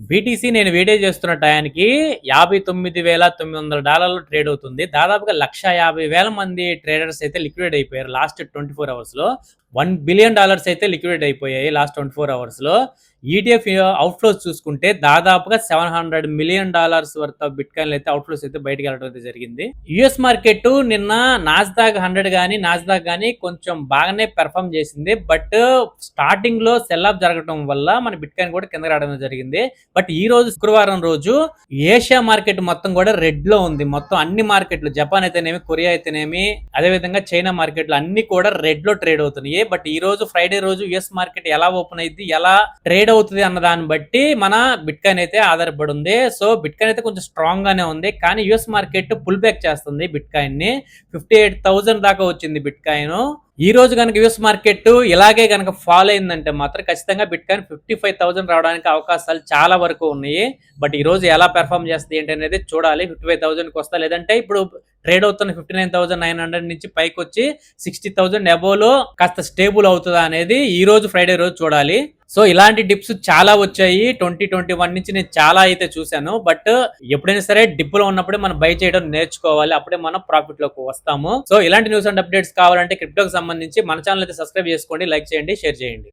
BTC నేను video చేస్తున్న టయానికి $59,900 ట్రేడ్ అవుతుంది. దాదాపుగా 150,000 మంది ట్రేడర్స్ అయితే లిక్విడేట్ అయిపోయారు లాస్ట్ 24 అవర్స్ లో. $1 బిలియన్ అయితే లిక్విడేట్ అయిపోయాయి లాస్ట్ 24 అవర్స్ లో. ఈటీఎఫ్ అవుట్ఫ్లోస్ చూసుకుంటే దాదాపుగా $700 million worth of bit coin అయితే అవుట్ఫ్లోస్ అయితే బయటకు వెళ్ళడం అయితే జరిగింది. యుఎస్ మార్కెట్ నిన్న నాస్డాక్ 100 గానీ నాస్డాక్ గానీ కొంచెం బాగానే పెర్ఫామ్ చేసింది. బట్ స్టార్టింగ్ లో సెల్ ఆఫ్ జరగడం వల్ల మన బిట్ కాయిన్ కూడా కింద రావడం జరిగింది. బట్ ఈ రోజు శుక్రవారం రోజు ఏషియా మార్కెట్ మొత్తం కూడా రెడ్ లో ఉంది. మొత్తం అన్ని మార్కెట్లు, జపాన్ అయితేనేమి, కొరియా అయితేనేమి, అదేవిధంగా చైనా మార్కెట్లు అన్ని కూడా రెడ్ లో ట్రేడ్ అవుతున్నాయి. బట్ ఈ రోజు ఫ్రైడే రోజు యుఎస్ మార్కెట్ ఎలా ఓపెన్ అయింది, ఎలా ట్రేడ్ అవుతుంది అన్న దాన్ని బట్టి మన బిట్ కాయిన్ అయితే ఆధారపడి ఉంది. సో బిట్ కాయిన్ అయితే కొంచెం స్ట్రాంగ్ గానే ఉంది. కానీ యుఎస్ మార్కెట్ పుల్ బ్యాక్ చేస్తుంది బిట్ కాయిన్ ని. 58,000 దాకా వచ్చింది బిట్ కాయిన్. ఈ రోజు కనుక యుఎస్ మార్కెట్ ఇలాగే కనుక ఫాలో అయిందంటే మాత్రం ఖచ్చితంగా బిట్ కాయిన్ 55,000 రావడానికి అవకాశాలు చాలా వరకు ఉన్నాయి. బట్ ఈ రోజు ఎలా పెర్ఫామ్ చేస్తుంది ఏంటి అనేది చూడాలి. 55,000కి వస్తా, లేదంటే ఇప్పుడు ట్రేడ్ అవుతున్న 59,900 నుంచి పైకి వచ్చి 60,000 అబోవ్ కాస్త స్టేబుల్ అవుతుందా అనేది ఈ రోజు ఫ్రైడే రోజు చూడాలి. సో ఇలాంటి డిప్స్ చాలా వచ్చాయి 2021 నుంచి, నేను చాలా అయితే చూశాను. బట్ ఎప్పుడైనా సరే డిప్ లో ఉన్నప్పుడే మనం బై చేయడం నేర్చుకోవాలి, అప్పుడే మనం ప్రాఫిట్ లోకి వస్తాము. సో ఇలాంటి న్యూస్ అండ్ అప్డేట్స్ కావాలంటే క్రిప్టోకి సంబంధించి మన ఛానల్ అయితే సబ్స్క్రైబ్ చేసుకోండి, లైక్ చేయండి, షేర్ చేయండి.